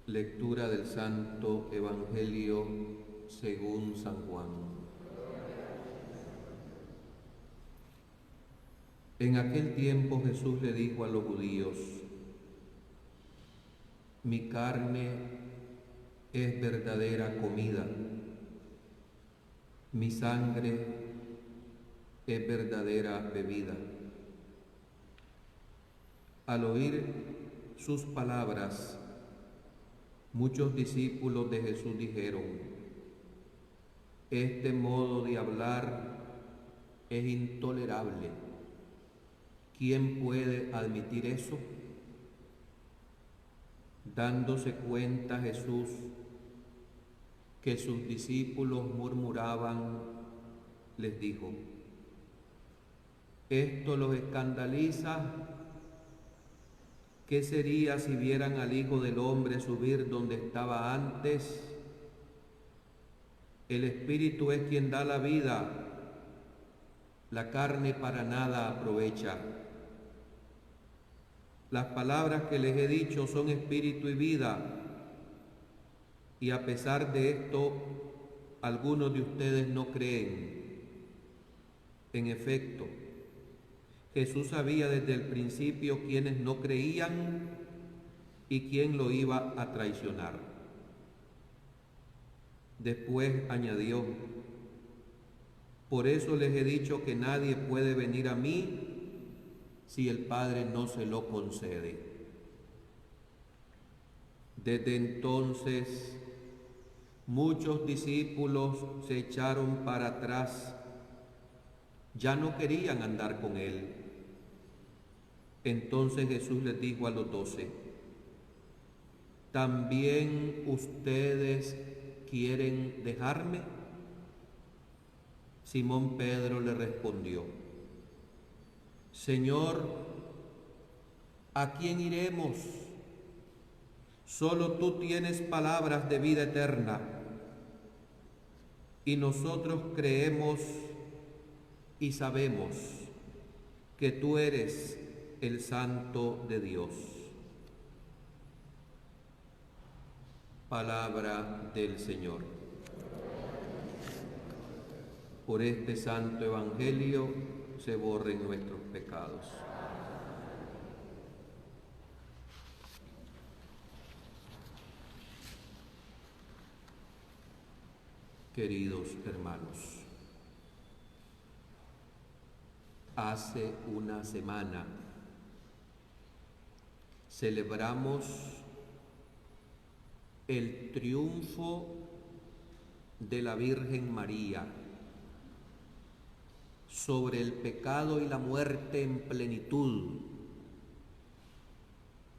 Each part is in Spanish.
Lectura del Santo Evangelio según San Juan. En aquel tiempo Jesús le dijo a los judíos: mi carne es verdadera comida, mi sangre es verdadera bebida. Al oír sus palabras, muchos discípulos de Jesús dijeron: este modo de hablar es intolerable. ¿Quién puede admitir eso? Dándose cuenta Jesús que sus discípulos murmuraban, les dijo: ¿esto los escandaliza? ¿Qué sería si vieran al Hijo del Hombre subir donde estaba antes? El Espíritu es quien da la vida, la carne para nada aprovecha. Las palabras que les he dicho son espíritu y vida, y a pesar de esto, algunos de ustedes no creen. En efecto, Jesús sabía desde el principio quiénes no creían y quién lo iba a traicionar. Después añadió: por eso les he dicho que nadie puede venir a mí si el Padre no se lo concede. Desde entonces, muchos discípulos se echaron para atrás, ya no querían andar con él. Entonces Jesús les dijo a los 12: ¿también ustedes quieren dejarme? Simón Pedro le respondió: Señor, ¿a quién iremos? Solo tú tienes palabras de vida eterna, y nosotros creemos y sabemos que tú eres el Santo de Dios. Palabra del Señor. Por este santo evangelio se borren nuestros pecados. Queridos hermanos, hace una semana celebramos el triunfo de la Virgen María sobre el pecado y la muerte en plenitud,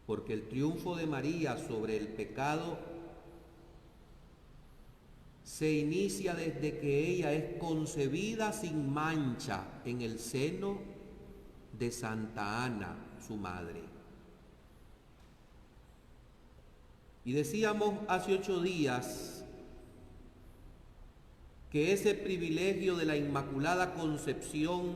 porque el triunfo de María sobre el pecado se inicia desde que ella es concebida sin mancha en el seno de Santa Ana, su madre. Y decíamos hace 8 días que ese privilegio de la Inmaculada Concepción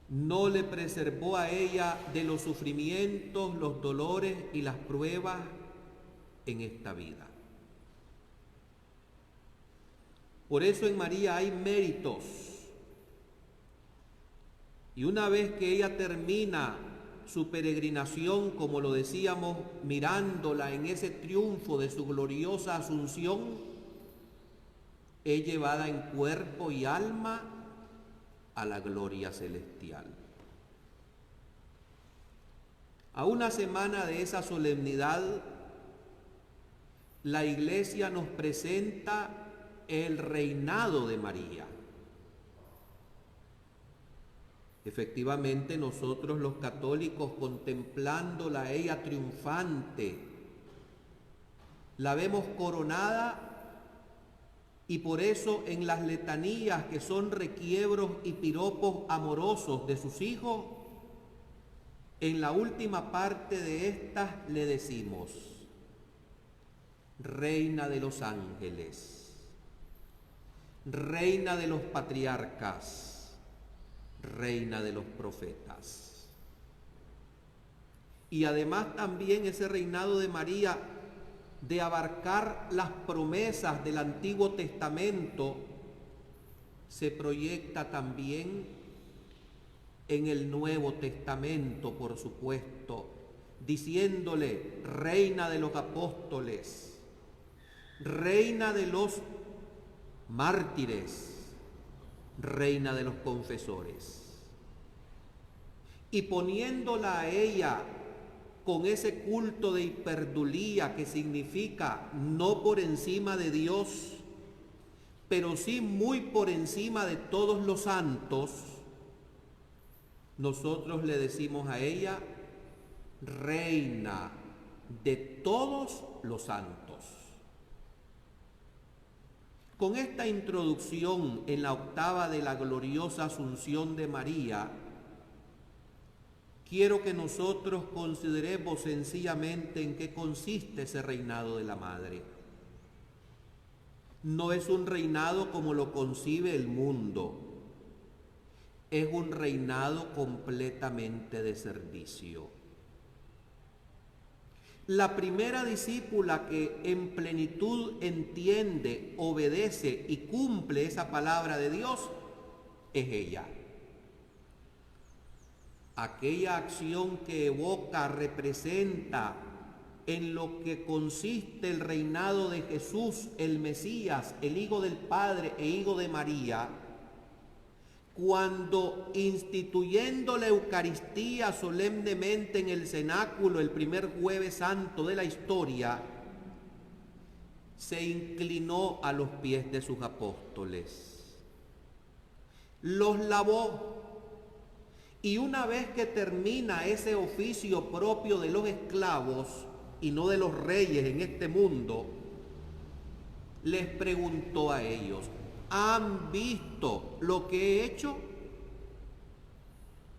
no le preservó a ella de los sufrimientos, los dolores y las pruebas en esta vida. Por eso en María hay méritos. Y una vez que ella termina su peregrinación, como lo decíamos, mirándola en ese triunfo de su gloriosa asunción, es llevada en cuerpo y alma a la gloria celestial. A una semana de esa solemnidad, la Iglesia nos presenta el reinado de María. Efectivamente, nosotros los católicos, contemplándola a ella triunfante, la vemos coronada, y por eso en las letanías, que son requiebros y piropos amorosos de sus hijos, en la última parte de estas le decimos: Reina de los ángeles, Reina de los patriarcas, Reina de los profetas. Y además también ese reinado de María de abarcar las promesas del Antiguo Testamento se proyecta también en el Nuevo Testamento, por supuesto, diciéndole reina de los apóstoles, reina de los mártires, reina de los confesores, y poniéndola a ella con ese culto de hiperdulía que significa no por encima de Dios, pero sí muy por encima de todos los santos, nosotros le decimos a ella reina de todos los santos. Con esta introducción en la octava de la gloriosa Asunción de María, quiero que nosotros consideremos sencillamente en qué consiste ese reinado de la Madre. No es un reinado como lo concibe el mundo, es un reinado completamente de servicio. La primera discípula que en plenitud entiende, obedece y cumple esa palabra de Dios es ella. Aquella acción que evoca, representa en lo que consiste el reinado de Jesús, el Mesías, el Hijo del Padre e Hijo de María, cuando instituyendo la Eucaristía solemnemente en el cenáculo el primer jueves santo de la historia, se inclinó a los pies de sus apóstoles, los lavó, y una vez que termina ese oficio propio de los esclavos y no de los reyes en este mundo, les preguntó a ellos: ¿han visto lo que he hecho?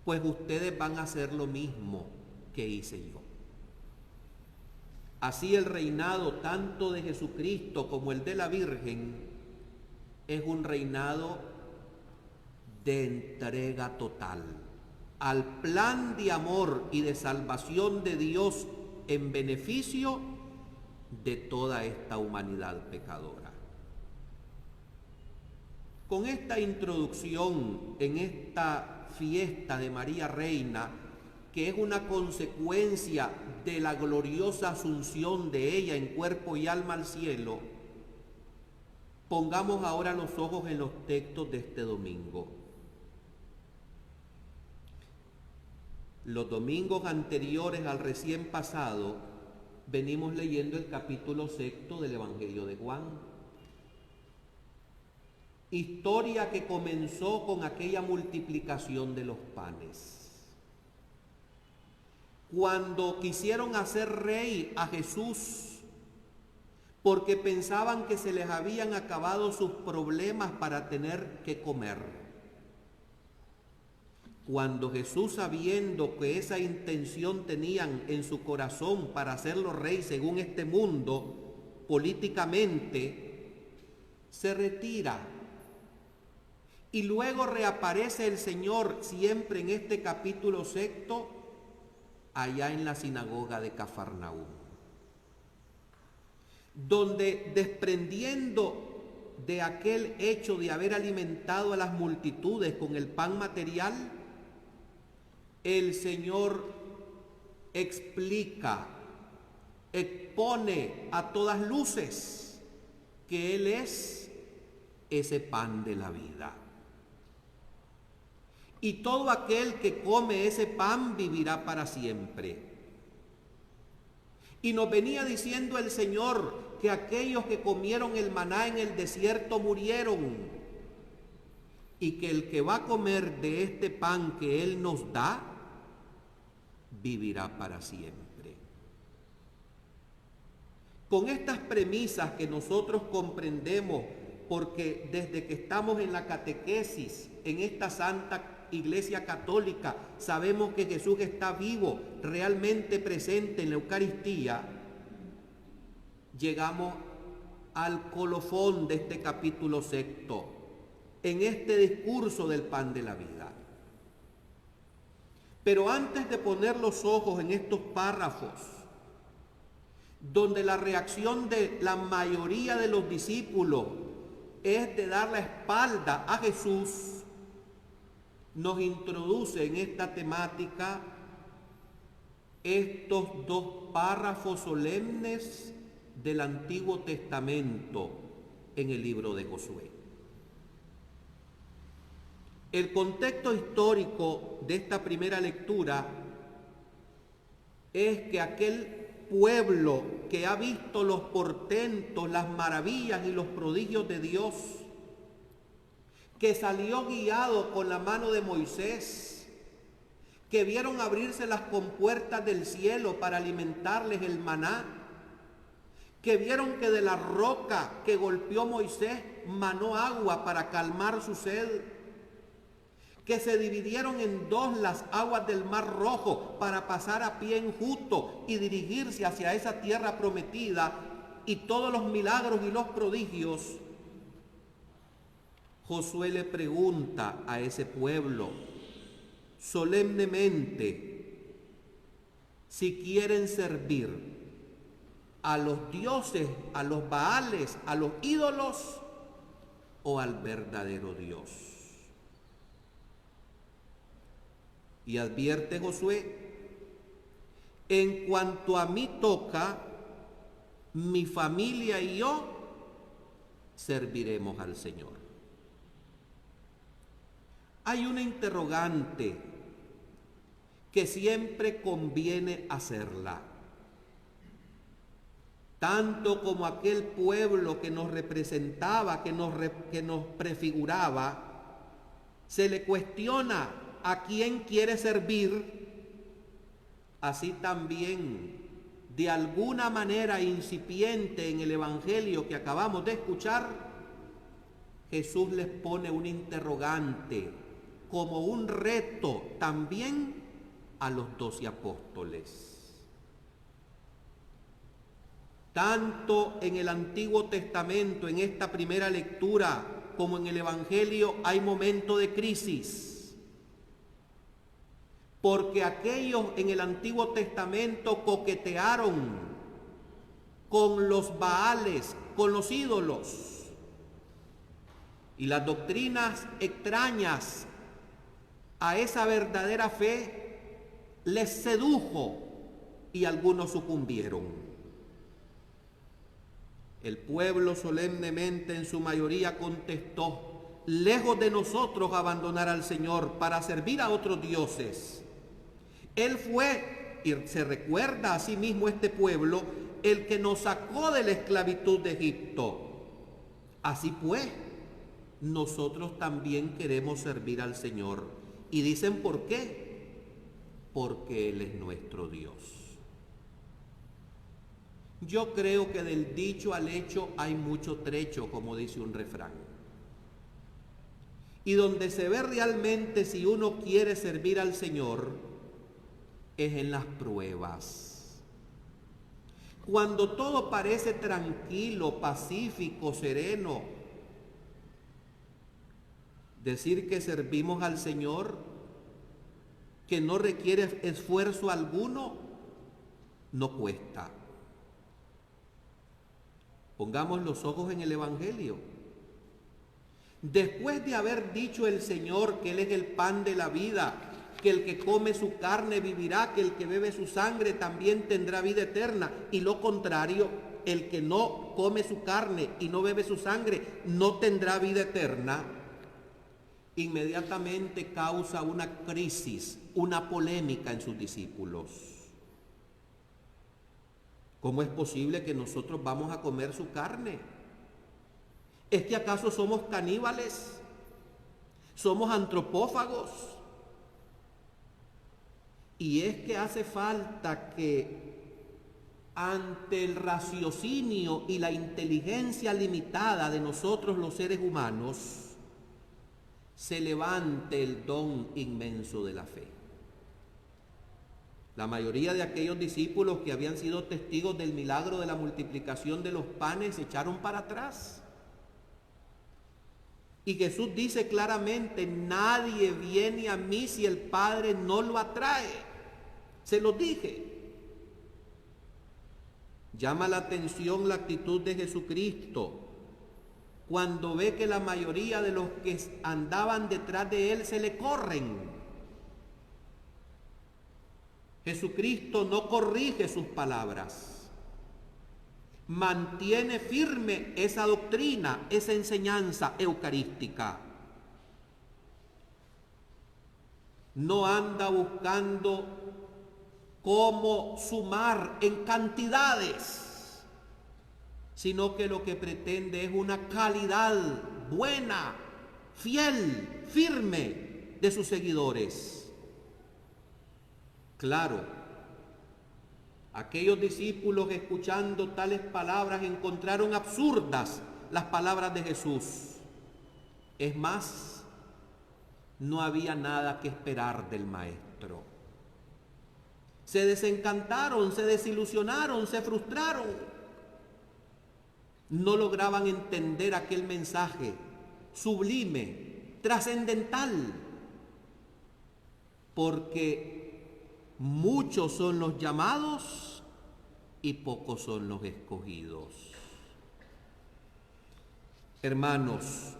Pues ustedes van a hacer lo mismo que hice yo. Así el reinado tanto de Jesucristo como el de la Virgen es un reinado de entrega total al plan de amor y de salvación de Dios en beneficio de toda esta humanidad pecadora. Con esta introducción en esta fiesta de María Reina, que es una consecuencia de la gloriosa asunción de ella en cuerpo y alma al cielo, pongamos ahora los ojos en los textos de este domingo. Los domingos anteriores al recién pasado venimos leyendo el capítulo 6 del Evangelio de Juan. Historia que comenzó con aquella multiplicación de los panes. Cuando quisieron hacer rey a Jesús, porque pensaban que se les habían acabado sus problemas para tener que comer. Cuando Jesús, sabiendo que esa intención tenían en su corazón para hacerlo rey según este mundo, políticamente, se retira. Y luego reaparece el Señor siempre en este capítulo 6, allá en la sinagoga de Cafarnaúm, donde desprendiendo de aquel hecho de haber alimentado a las multitudes con el pan material, el Señor explica, expone a todas luces que Él es ese pan de la vida. Y todo aquel que come ese pan vivirá para siempre. Y nos venía diciendo el Señor que aquellos que comieron el maná en el desierto murieron, y que el que va a comer de este pan que Él nos da, vivirá para siempre. Con estas premisas que nosotros comprendemos, porque desde que estamos en la catequesis, en esta Santa Iglesia Católica, sabemos que Jesús está vivo, realmente presente en la Eucaristía, llegamos al colofón de este capítulo 6, en este discurso del pan de la vida. Pero antes de poner los ojos en estos párrafos, donde la reacción de la mayoría de los discípulos es de dar la espalda a Jesús, nos introduce en esta temática estos dos párrafos solemnes del Antiguo Testamento en el libro de Josué. El contexto histórico de esta primera lectura es que aquel pueblo que ha visto los portentos, las maravillas y los prodigios de Dios, que salió guiado con la mano de Moisés, que vieron abrirse las compuertas del cielo para alimentarles el maná, que vieron que de la roca que golpeó Moisés manó agua para calmar su sed, que se dividieron en dos las aguas del Mar Rojo para pasar a pie enjuto y dirigirse hacia esa tierra prometida, y todos los milagros y los prodigios. Josué le pregunta a ese pueblo solemnemente si quieren servir a los dioses, a los baales, a los ídolos o al verdadero Dios. Y advierte Josué: en cuanto a mí toca, mi familia y yo serviremos al Señor. Hay una interrogante que siempre conviene hacerla. Tanto como aquel pueblo que nos representaba, que nos prefiguraba, se le cuestiona a quién quiere servir, así también, de alguna manera incipiente en el Evangelio que acabamos de escuchar, Jesús les pone un interrogante, como un reto también a los 12 apóstoles. Tanto en el Antiguo Testamento, en esta primera lectura, como en el Evangelio, hay momentos de crisis. Porque aquellos en el Antiguo Testamento coquetearon con los baales, con los ídolos, y las doctrinas extrañas a esa verdadera fe les sedujo y algunos sucumbieron. El pueblo solemnemente en su mayoría contestó: lejos de nosotros abandonar al Señor para servir a otros dioses. Él fue, y se recuerda a sí mismo este pueblo, el que nos sacó de la esclavitud de Egipto. Así pues, nosotros también queremos servir al Señor. Y dicen ¿por qué? Porque Él es nuestro Dios. Yo creo que del dicho al hecho hay mucho trecho, como dice un refrán. Y donde se ve realmente si uno quiere servir al Señor es en las pruebas. Cuando todo parece tranquilo, pacífico, sereno, decir que servimos al Señor, que no requiere esfuerzo alguno, no cuesta. Pongamos los ojos en el Evangelio. Después de haber dicho el Señor que Él es el pan de la vida, que el que come su carne vivirá, que el que bebe su sangre también tendrá vida eterna, y lo contrario, el que no come su carne y no bebe su sangre no tendrá vida eterna, inmediatamente causa una crisis, una polémica en sus discípulos. ¿Cómo es posible que nosotros vamos a comer su carne? ¿Es que acaso somos caníbales? ¿Somos antropófagos? Y es que hace falta que ante el raciocinio y la inteligencia limitada de nosotros los seres humanos, se levante el don inmenso de la fe. La mayoría de aquellos discípulos que habían sido testigos del milagro de la multiplicación de los panes se echaron para atrás. Y Jesús dice claramente, nadie viene a mí si el Padre no lo atrae. Se lo dije. Llama la atención la actitud de Jesucristo cuando ve que la mayoría de los que andaban detrás de él se le corren. Jesucristo no corrige sus palabras, mantiene firme esa doctrina, esa enseñanza eucarística. No anda buscando cómo sumar en cantidades, sino que lo que pretende es una calidad buena, fiel, firme de sus seguidores. Claro, aquellos discípulos escuchando tales palabras encontraron absurdas las palabras de Jesús. Es más, no había nada que esperar del Maestro. Se desencantaron, se desilusionaron, se frustraron. No lograban entender aquel mensaje sublime, trascendental, porque muchos son los llamados y pocos son los escogidos. Hermanos,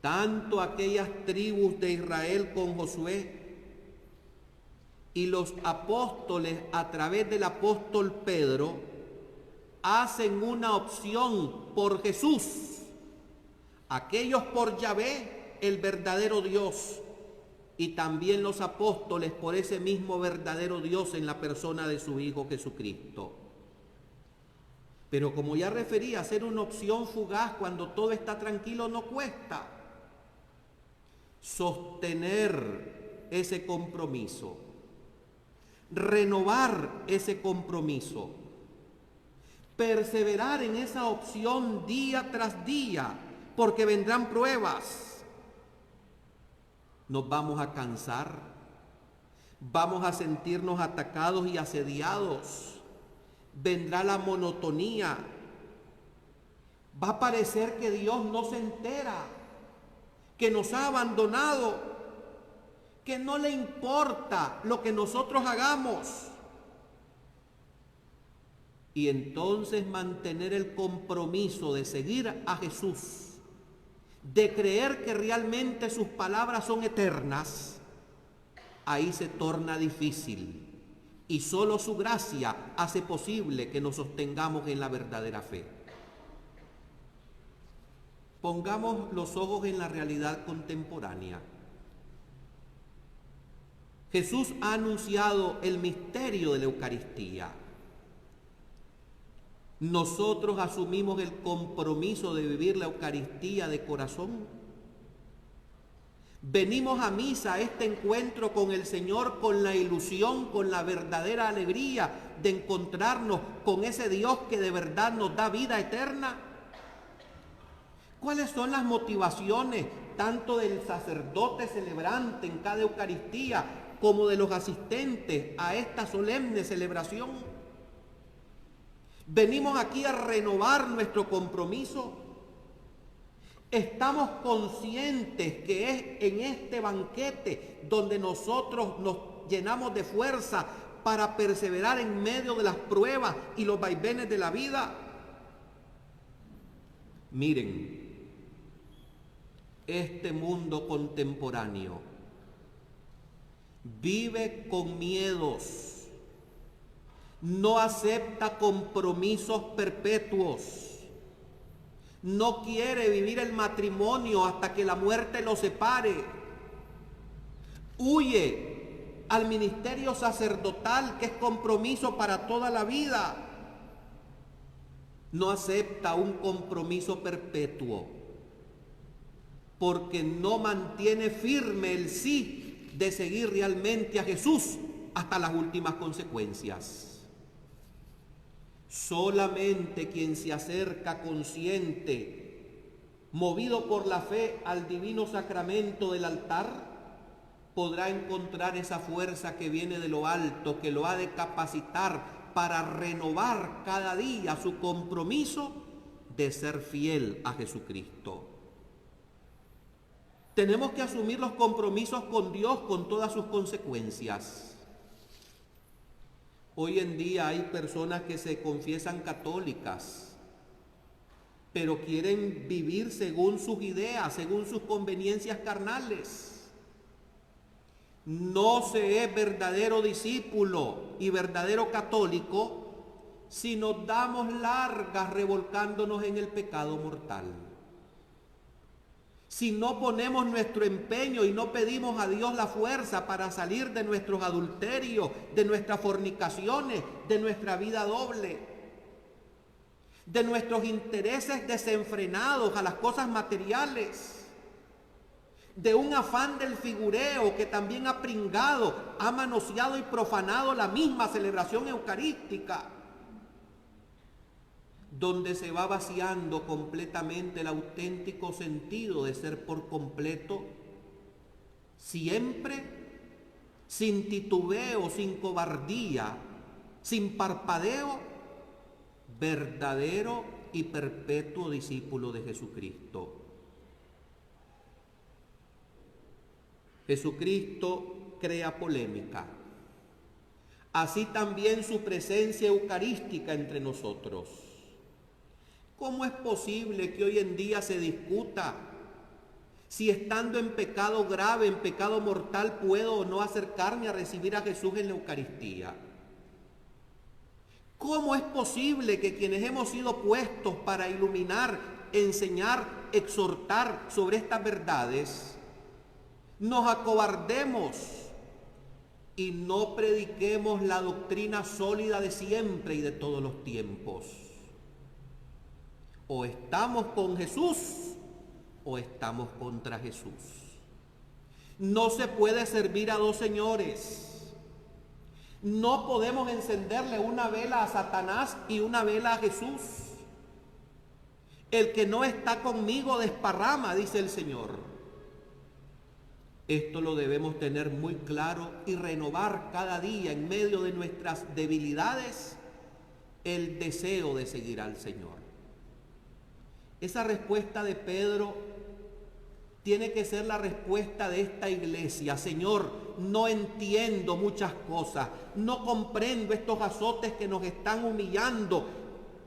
tanto aquellas tribus de Israel con Josué y los apóstoles a través del apóstol Pedro hacen una opción por Jesús, aquellos por Yahvé, el verdadero Dios, y también los apóstoles por ese mismo verdadero Dios en la persona de su Hijo Jesucristo. Pero como ya referí, hacer una opción fugaz cuando todo está tranquilo no cuesta. Sostener ese compromiso, renovar ese compromiso, perseverar en esa opción día tras día, porque vendrán pruebas. Nos vamos a cansar, vamos a sentirnos atacados y asediados, vendrá la monotonía, va a parecer que Dios no se entera, que nos ha abandonado, que no le importa lo que nosotros hagamos. Y entonces mantener el compromiso de seguir a Jesús, de creer que realmente sus palabras son eternas, ahí se torna difícil. Y solo su gracia hace posible que nos sostengamos en la verdadera fe. Pongamos los ojos en la realidad contemporánea. Jesús ha anunciado el misterio de la Eucaristía. Nosotros asumimos el compromiso de vivir la Eucaristía de corazón. Venimos a misa, a este encuentro con el Señor, con la ilusión, con la verdadera alegría de encontrarnos con ese Dios que de verdad nos da vida eterna. ¿Cuáles son las motivaciones tanto del sacerdote celebrante en cada Eucaristía como de los asistentes a esta solemne celebración? Venimos aquí a renovar nuestro compromiso. Estamos conscientes que es en este banquete donde nosotros nos llenamos de fuerza para perseverar en medio de las pruebas y los vaivenes de la vida. Miren, este mundo contemporáneo vive con miedos. No acepta compromisos perpetuos. No quiere vivir el matrimonio hasta que la muerte lo separe. Huye al ministerio sacerdotal, que es compromiso para toda la vida. No acepta un compromiso perpetuo, porque no mantiene firme el sí de seguir realmente a Jesús hasta las últimas consecuencias. Solamente quien se acerca consciente, movido por la fe al divino sacramento del altar, podrá encontrar esa fuerza que viene de lo alto, que lo ha de capacitar para renovar cada día su compromiso de ser fiel a Jesucristo. Tenemos que asumir los compromisos con Dios con todas sus consecuencias. Hoy en día hay personas que se confiesan católicas, pero quieren vivir según sus ideas, según sus conveniencias carnales. No se es verdadero discípulo y verdadero católico si nos damos largas revolcándonos en el pecado mortal. Si no ponemos nuestro empeño y no pedimos a Dios la fuerza para salir de nuestros adulterios, de nuestras fornicaciones, de nuestra vida doble, de nuestros intereses desenfrenados a las cosas materiales, de un afán del figureo que también ha pringado, ha manoseado y profanado la misma celebración eucarística, donde se va vaciando completamente el auténtico sentido de ser por completo, siempre, sin titubeo, sin cobardía, sin parpadeo, verdadero y perpetuo discípulo de Jesucristo. Jesucristo crea polémica. Así también su presencia eucarística entre nosotros. ¿Cómo es posible que hoy en día se discuta si estando en pecado grave, en pecado mortal, puedo o no acercarme a recibir a Jesús en la Eucaristía? ¿Cómo es posible que quienes hemos sido puestos para iluminar, enseñar, exhortar sobre estas verdades, nos acobardemos y no prediquemos la doctrina sólida de siempre y de todos los tiempos? O estamos con Jesús o estamos contra Jesús. No se puede servir a dos señores. No podemos encenderle una vela a Satanás y una vela a Jesús. El que no está conmigo desparrama, dice el Señor. Esto lo debemos tener muy claro y renovar cada día en medio de nuestras debilidades el deseo de seguir al Señor. Esa respuesta de Pedro tiene que ser la respuesta de esta iglesia. Señor, no entiendo muchas cosas, no comprendo estos azotes que nos están humillando,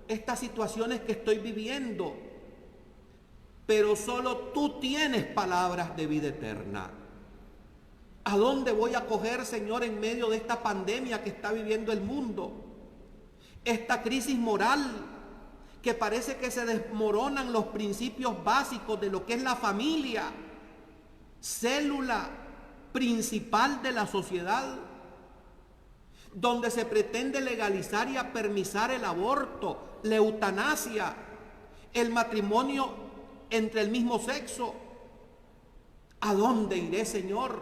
estas situaciones que estoy viviendo, pero solo tú tienes palabras de vida eterna. ¿A dónde voy a coger, Señor, en medio de esta pandemia que está viviendo el mundo? Esta crisis moral que parece que se desmoronan los principios básicos de lo que es la familia, célula principal de la sociedad, donde se pretende legalizar y apermisar el aborto, la eutanasia, el matrimonio entre el mismo sexo. ¿A dónde iré, Señor,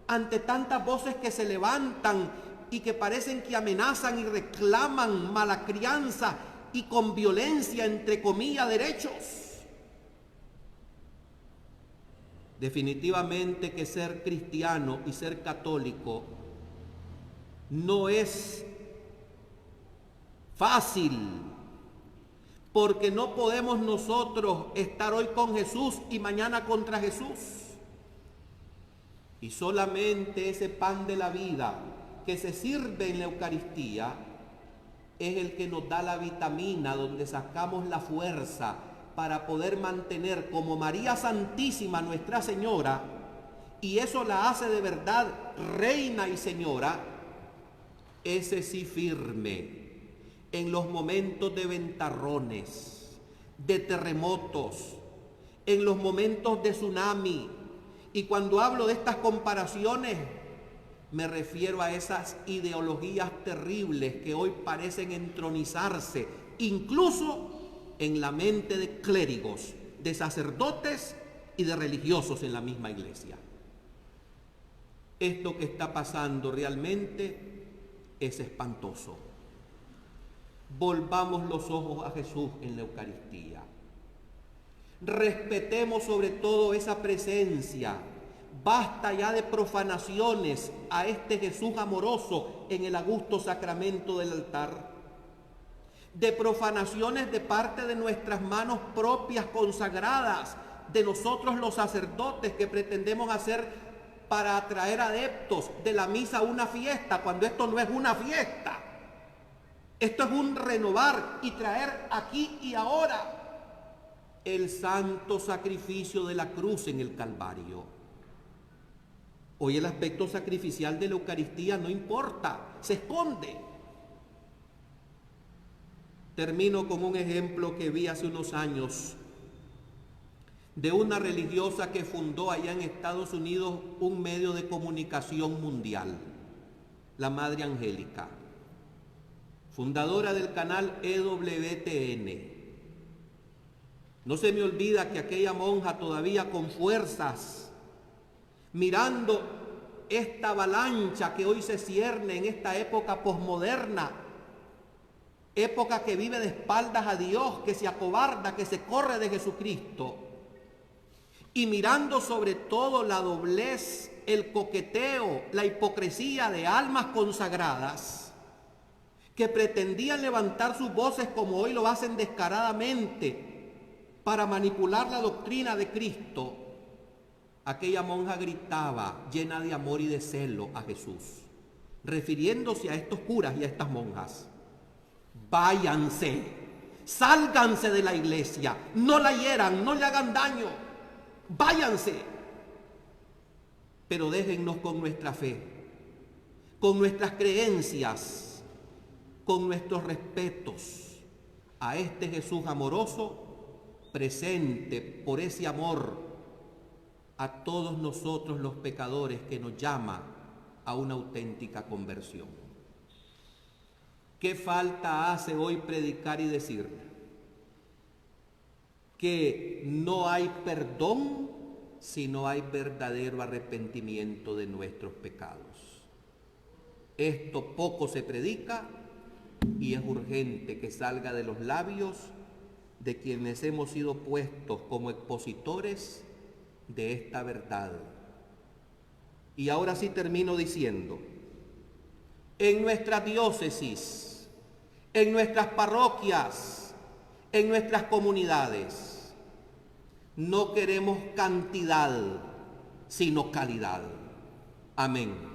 ante tantas voces que se levantan y que parecen que amenazan y reclaman mala crianza y con violencia, entre comillas, derechos? Definitivamente que ser cristiano y ser católico no es fácil, porque no podemos nosotros estar hoy con Jesús y mañana contra Jesús. Y solamente ese pan de la vida que se sirve en la Eucaristía es el que nos da la vitamina, donde sacamos la fuerza para poder mantener como María Santísima Nuestra Señora, y eso la hace de verdad reina y señora, ese sí firme en los momentos de ventarrones, de terremotos, en los momentos de tsunami. Y cuando hablo de estas comparaciones, me refiero a esas ideologías terribles que hoy parecen entronizarse, incluso en la mente de clérigos, de sacerdotes y de religiosos en la misma iglesia. Esto que está pasando realmente es espantoso. Volvamos los ojos a Jesús en la Eucaristía. Respetemos sobre todo esa presencia. Basta ya de profanaciones a este Jesús amoroso en el augusto sacramento del altar. De profanaciones de parte de nuestras manos propias consagradas, de nosotros los sacerdotes que pretendemos hacer para atraer adeptos de la misa a una fiesta, cuando esto no es una fiesta. Esto es un renovar y traer aquí y ahora el santo sacrificio de la cruz en el Calvario. Hoy el aspecto sacrificial de la Eucaristía no importa, se esconde. Termino con un ejemplo que vi hace unos años de una religiosa que fundó allá en Estados Unidos un medio de comunicación mundial, la Madre Angélica, fundadora del canal EWTN. No se me olvida que aquella monja todavía con fuerzas, mirando esta avalancha que hoy se cierne en esta época posmoderna, época que vive de espaldas a Dios, que se acobarda, que se corre de Jesucristo, y mirando sobre todo la doblez, el coqueteo, la hipocresía de almas consagradas que pretendían levantar sus voces como hoy lo hacen descaradamente para manipular la doctrina de Cristo. Aquella monja gritaba, llena de amor y de celo, a Jesús, refiriéndose a estos curas y a estas monjas: váyanse, sálganse de la iglesia, no la hieran, no le hagan daño, váyanse, pero déjennos con nuestra fe, con nuestras creencias, con nuestros respetos a este Jesús amoroso, presente por ese amor a todos nosotros los pecadores, que nos llama a una auténtica conversión. ¿Qué falta hace hoy predicar y decir? Que no hay perdón si no hay verdadero arrepentimiento de nuestros pecados. Esto poco se predica y es urgente que salga de los labios de quienes hemos sido puestos como expositores de esta verdad. Y ahora sí termino diciendo, en nuestras diócesis, en nuestras parroquias, en nuestras comunidades, no queremos cantidad, sino calidad. Amén.